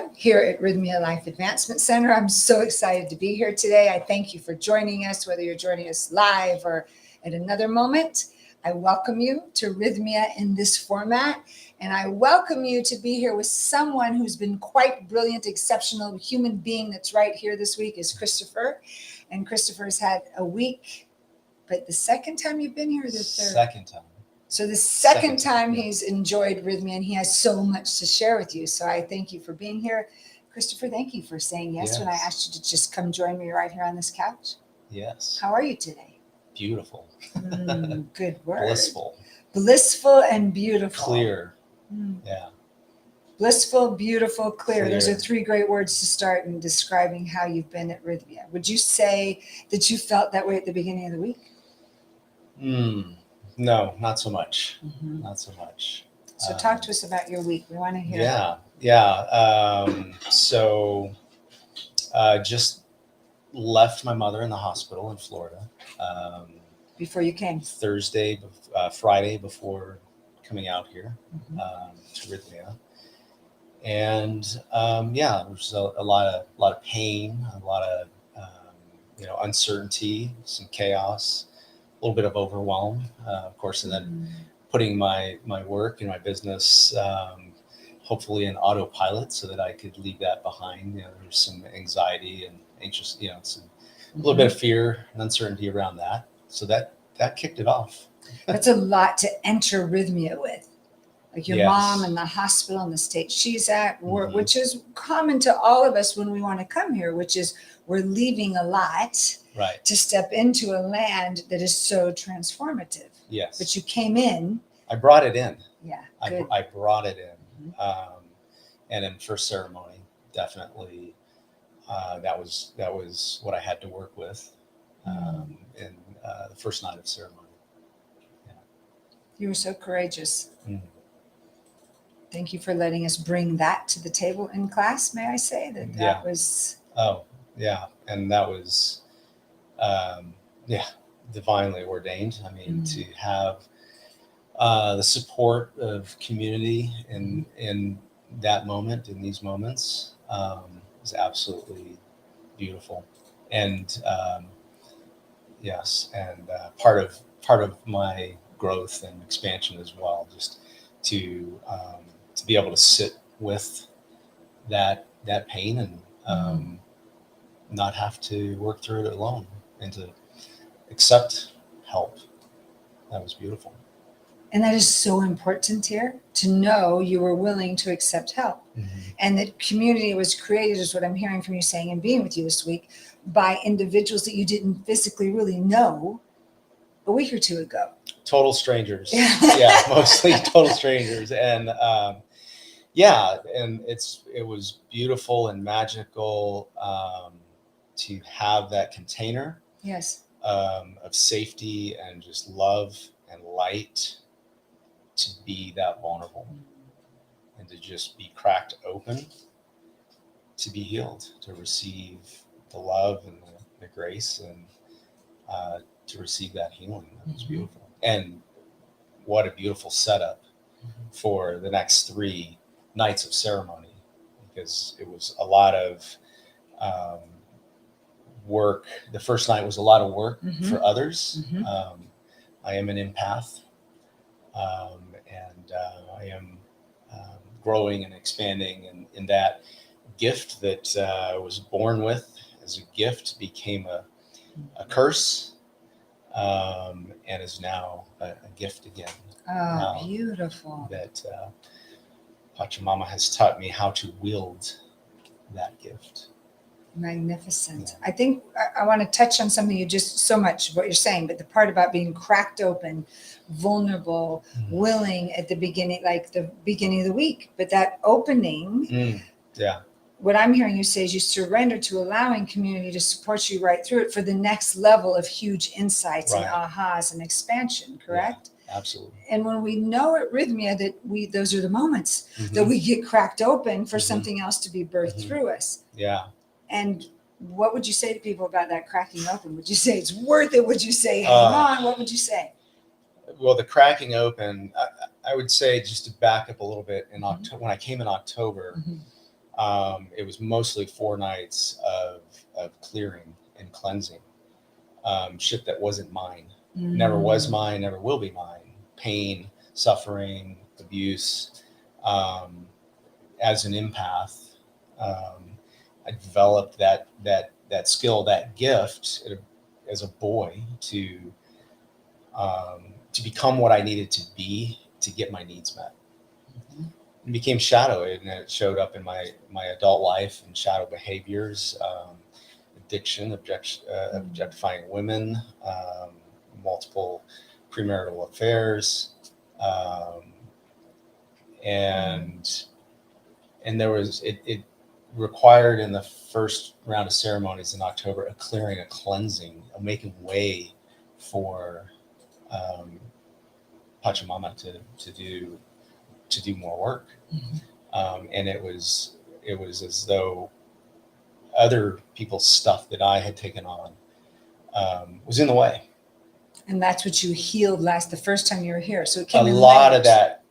Terranova here at Rythmia Life Advancement Center. I'm so excited to be here today. I thank you for joining us, whether you're joining us live or at another moment. I welcome you to Rythmia in this format, and I welcome you to be here with someone who's been quite brilliant, exceptional human being that's right here this week is Christopher. And Christopher's had a week, but the second time you've been here, or the third? Second time. So the second time yeah. he's enjoyed Rythmia, and he has so much to share with you. So I thank you for being here. Christopher, thank you for saying yes when I asked you to just come join me right here on this couch. Yes. How are you today? Beautiful. Good word. Blissful. Blissful and beautiful. Clear. Yeah. Blissful, beautiful, clear. Those are three great words to start in describing how you've been at Rythmia. Would you say that you felt that way at the beginning of the week? No, not so much. Not so much. So talk to us about your week. We want to hear. So just left my mother in the hospital in Florida. Before you came? Friday before coming out here to Rythmia. And there was a lot of pain, a lot of uncertainty, some chaos, a little bit of overwhelm, of course, and then putting my work and my business hopefully in autopilot so that I could leave that behind. There was some anxiety and anxious, a little bit of fear and uncertainty around that. So that kicked it off. That's a lot to enter Rythmia with. Like your mom in the hospital in the state she's at, which is common to all of us when we want to come here, which is we're leaving a lot to step into a land that is so transformative. Yes. But you came in. I brought it in. Yeah. I brought it in. And in first ceremony, definitely, that was what I had to work with in the first night of ceremony. Yeah. You were so courageous. Thank you for letting us bring that to the table in class. May I say that was. Oh, yeah. And that was, divinely ordained. I mean, to have the support of community in that moment, in these moments, is absolutely beautiful. And part of my growth and expansion as well, just to be able to sit with that pain and not have to work through it alone and to accept help. That was beautiful. And that is so important here, to know you were willing to accept help. And that community was created, is what I'm hearing from you saying and being with you this week, by individuals that you didn't physically really know a week or two ago. Total strangers. Mostly total strangers. And and it was beautiful and magical to have that container of safety and just love and light, to be that vulnerable and to just be cracked open, to be healed, to receive the love and the grace, and to receive that healing. That was beautiful. And what a beautiful setup for the next 3 nights of ceremony, because it was a lot of work. The first night was a lot of work for others. I am an empath, and I am growing and expanding in that gift that I was born with as a gift, became a curse, and is now a gift again. Oh, beautiful. That Pachamama has taught me how to wield that gift. Magnificent. I think I want to touch on something you just so much what you're saying, but the part about being cracked open, vulnerable, willing at the beginning, like the beginning of the week, but that opening. What I'm hearing you say is you surrender to allowing community to support you right through it for the next level of huge insights and ahas and expansion, correct? Yeah, absolutely. And when we know at Rythmia that those are the moments that we get cracked open for something else to be birthed through us. Yeah. And what would you say to people about that cracking open? Would you say it's worth it? Would you say, hang on? What would you say? Well, the cracking open, I would say, just to back up a little bit, in October, when I came in October, It was mostly 4 nights of clearing and cleansing, shit that wasn't mine, never was mine, never will be mine. Pain, suffering, abuse. As an empath, I developed that skill, that gift as a boy to become what I needed to be to get my needs met. It became shadow, and it showed up in my adult life and shadow behaviors, addiction, objectifying women, multiple premarital affairs, and there was it required in the first round of ceremonies in October a clearing, a cleansing, a making way for Pachamama to do more work. And it was as though other people's stuff that I had taken on was in the way. And that's what you healed the first time you were here. So it came a in lot layers. of that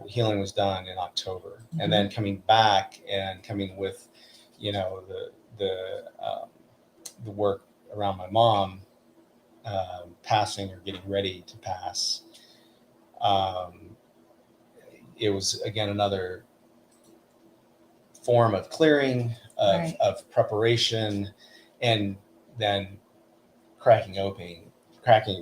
healing was done in October, and then coming back and coming with, the work around my mom passing or getting ready to pass. It was again another form of clearing, of preparation, and then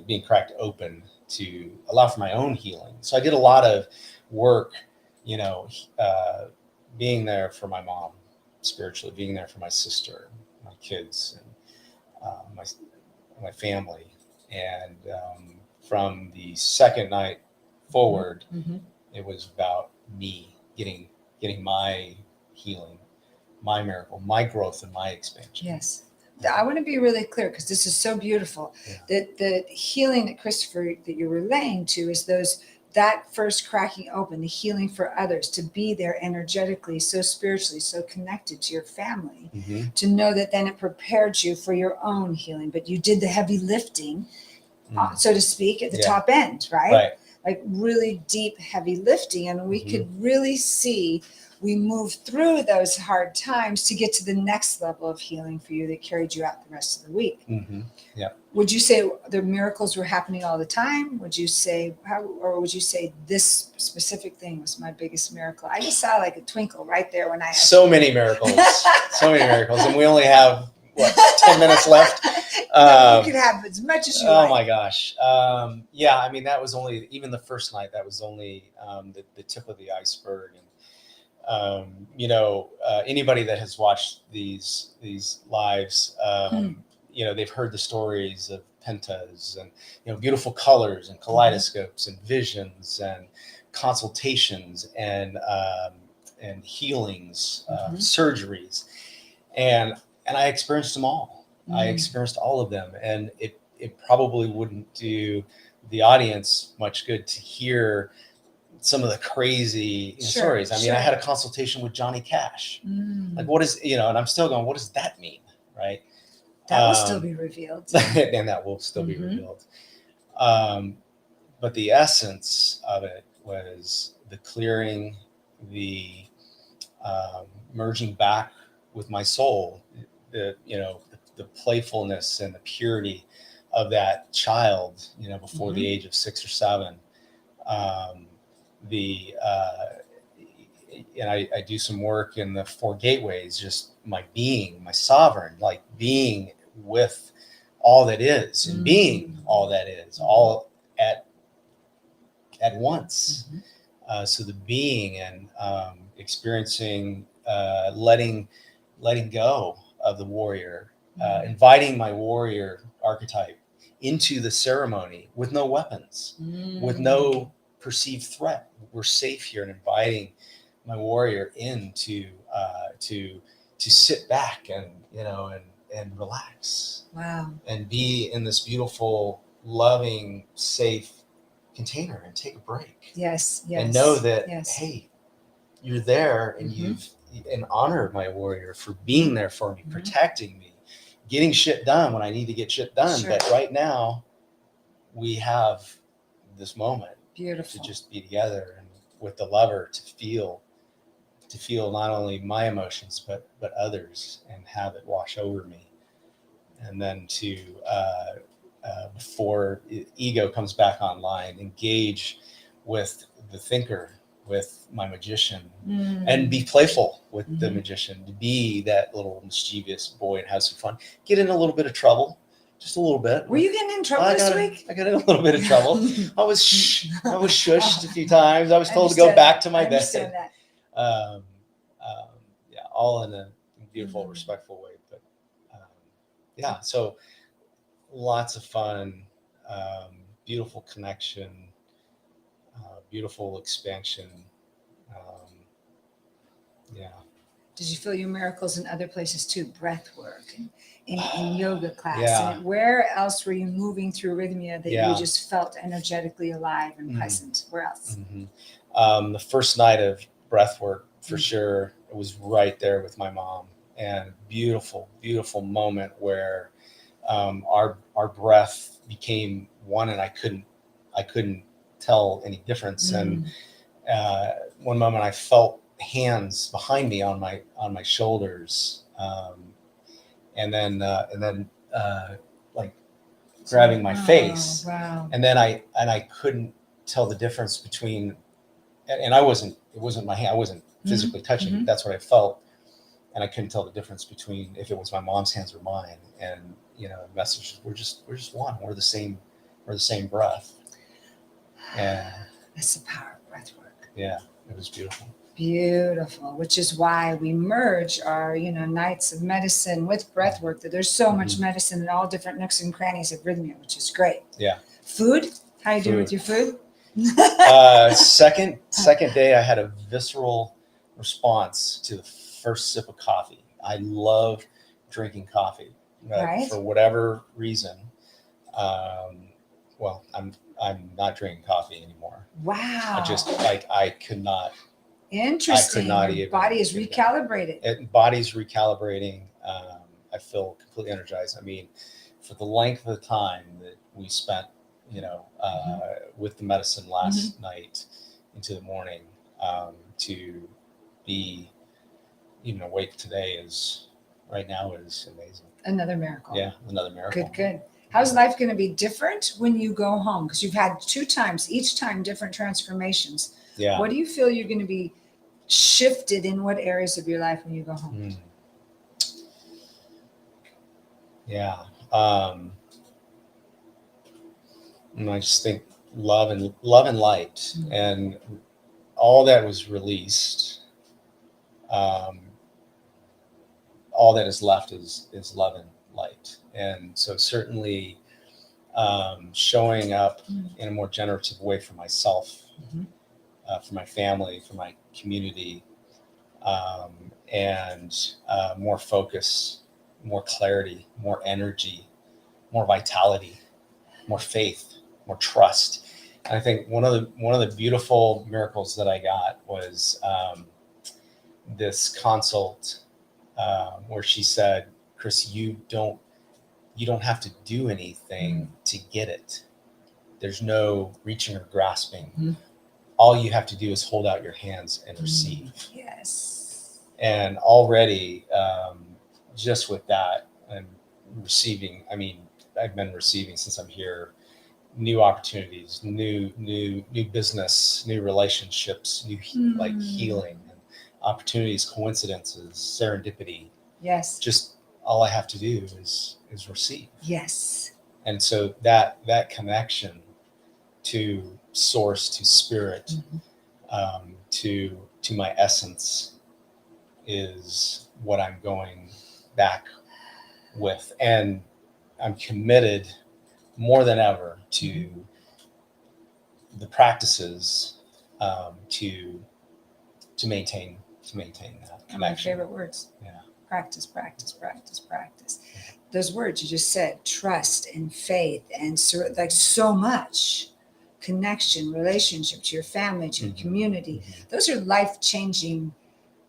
being cracked open to allow for my own healing. So I did a lot of work, being there for my mom spiritually, being there for my sister, my kids, and my family. And from the second night forward, it was about me getting my healing, my miracle, my growth, and my expansion. Yes. I want to be really clear because this is so beautiful. That the healing that Christopher, that you're relaying to, is that first cracking open, the healing for others, to be there energetically, so spiritually, so connected to your family, to know that then it prepared you for your own healing. But you did the heavy lifting, so to speak, at the top end, right? Like really deep, heavy lifting. And we could really see we moved through those hard times to get to the next level of healing for you that carried you out the rest of the week. Would you say the miracles were happening all the time? Would you say would you say this specific thing was my biggest miracle? I just saw like a twinkle right there when I asked so many miracles, and we only have 10 minutes left. You could have as much as you like. Oh my gosh. I mean, that was only, even the first night, that was only the tip of the iceberg. And anybody that has watched these lives, they've heard the stories of pentas and beautiful colors and kaleidoscopes and visions and consultations and healings, surgeries, and I experienced them all. I experienced all of them, and it probably wouldn't do the audience much good to hear some of the crazy stories. I mean, I had a consultation with Johnny Cash. Like, what is, and I'm still going, what does that mean? Right. That will still be revealed. And that will still be revealed. But the essence of it was the clearing, the merging back with my soul, the playfulness and the purity of that child, before the age of 6 or 7. And I do some work in the 4 gateways, just my being, my sovereign, like being with all that is and being all that is, all at once. So the being and experiencing, letting go of the warrior, inviting my warrior archetype into the ceremony with no weapons, with no perceived threat. We're safe here, and inviting my warrior in to sit back and and relax. Wow. And be in this beautiful, loving, safe container and take a break. Yes. And know that hey, you're there, and and honor my warrior for being there for me, protecting me, getting shit done when I need to get shit done. But right now we have this moment. Beautiful. To just be together and with the lover to feel to feel not only my emotions, but others, and have it wash over me. And then to, before ego comes back online, engage with the thinker, with my magician, and be playful with the magician, to be that little mischievous boy and have some fun, get in a little bit of trouble, just a little bit. Were you getting in trouble this week? I got in a little bit of trouble. I was shushed a few times. I was told to go back to my bed. I understand that. Yeah, all in a beautiful, respectful way. But yeah, so lots of fun, beautiful connection, beautiful expansion. Yeah. Did you feel your miracles in other places too? Breath work and in yoga class. Yeah. And where else were you moving through rythmia that you just felt energetically alive and present? Where else? The first night of breath work, for sure, it was right there with my mom, and beautiful, beautiful moment where our breath became one, and I couldn't tell any difference. And one moment I felt hands behind me on my shoulders, and then like grabbing my face. Wow. And then I couldn't tell the difference between, and it wasn't my hand, I wasn't physically touching it. That's what I felt. And I couldn't tell the difference between if it was my mom's hands or mine. And, the message, we're just one. We're the same breath. And that's the power of breath work. Yeah, it was beautiful. Beautiful, which is why we merge our, nights of medicine with breath work, that there's so much medicine in all different nooks and crannies of rythmia, which is great. Yeah. Food? How you doing with your food? Second day, I had a visceral response to the first sip of coffee. I love drinking coffee, right? For whatever reason. Well, I'm not drinking coffee anymore. Wow. I could not. Interesting. I could not Your body is recalibrated. Body's recalibrating. I feel completely energized. I mean, for the length of the time that we spent, with the medicine last night into the morning, to be even awake today is amazing. Another miracle. Yeah, another miracle. Good. How's life going to be different when you go home? Because you've had 2 times, each time different transformations. Yeah. What do you feel you're going to be shifted in what areas of your life when you go home? Yeah. And I just think love and light, and all that was released. All that is left is love and light. And so certainly showing up in a more generative way for myself, for my family, for my community, and more focus, more clarity, more energy, more vitality, more faith, more trust. And I think one of the beautiful miracles that I got was this consult where she said, "Chris, you don't have to do anything to get it. There's no reaching or grasping. All you have to do is hold out your hands and receive." Yes. And already, just with that and receiving, I mean, I've been receiving since I'm here, new opportunities, new business, new relationships, new healing, and opportunities, coincidences, serendipity. Yes. Just all I have to do is receive. Yes. And so that connection to source, to spirit, to my essence is what I'm going back with. And I'm committed more than ever to the practices to maintain that connection. My favorite words. Yeah. Practice. Those words you just said, trust and faith, and so much connection, relationship to your family, to your community. Those are life-changing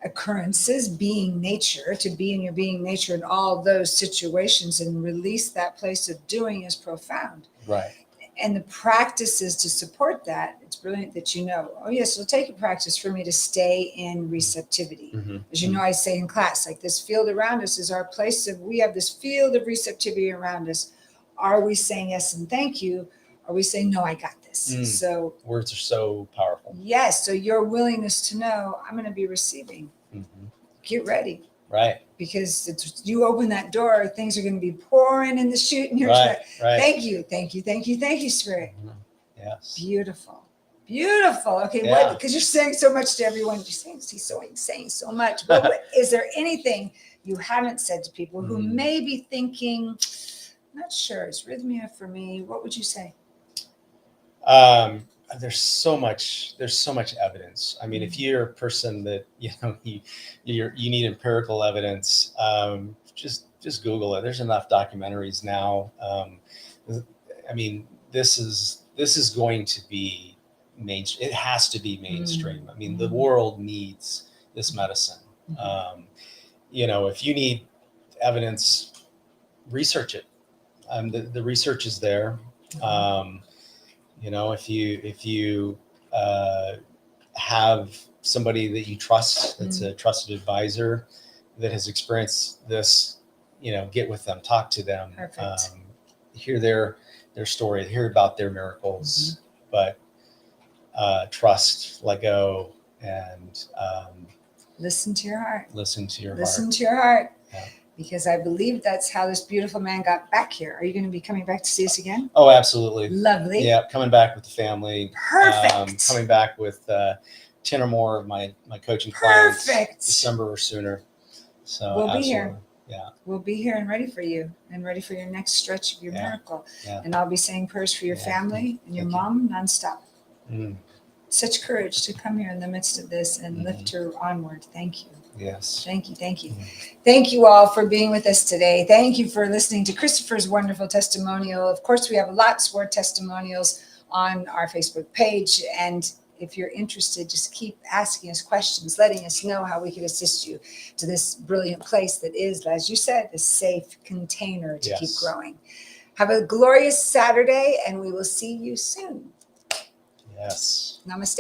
occurrences. Being nature, to be in your being nature in all those situations and release that place of doing is profound. Right. And the practices to support that, it's brilliant that you know, oh yes, it'll take a practice for me to stay in receptivity. Mm-hmm. As you know, I say in class, like this field around us is our place of, we have this field of receptivity around us. Are we saying yes and thank you? Are we saying, no, I got this? So words are so powerful. Yes. So your willingness to know, I'm going to be receiving. Mm-hmm. Get ready. Right. Because it's, you open that door, things are going to be pouring in the chute, and you're right. Thank you, thank you, thank you, thank you, Spirit. Mm-hmm. Yes. Beautiful. Beautiful. Okay, yeah. Because you're saying so much to everyone. You're saying, saying so much. But is there anything you haven't said to people who may be thinking, not sure, it's rythmia for me? What would you say? There's so much evidence. I mean, if you're a person that, you need empirical evidence, just Google it. There's enough documentaries now. I mean, this is going to be mainstream. It has to be mainstream. I mean, the world needs this medicine. If you need evidence, research it. The research is there. If you have somebody that you trust, that's a trusted advisor that has experienced this, get with them, talk to them, hear their story, hear about their miracles, but trust, let go, and listen to your heart. Listen to your heart. Yeah. Because I believe that's how this beautiful man got back here. Are you going to be coming back to see us again? Oh, absolutely. Lovely. Yeah, coming back with the family. Perfect. Coming back with 10 or more of my coaching clients. Perfect. December or sooner. So we'll be here. Yeah. We'll be here and ready for you and ready for your next stretch of your miracle. Yeah. And I'll be saying prayers for your family and your mom nonstop. Such courage to come here in the midst of this and lift her onward. Thank you. Yes. Thank you. Thank you. Thank you all for being with us today. Thank you for listening to Christopher's wonderful testimonial. Of course, we have lots more testimonials on our Facebook page. And if you're interested, just keep asking us questions, letting us know how we can assist you to this brilliant place that is, as you said, a safe container to keep growing. Have a glorious Saturday, and we will see you soon. Yes. Namaste.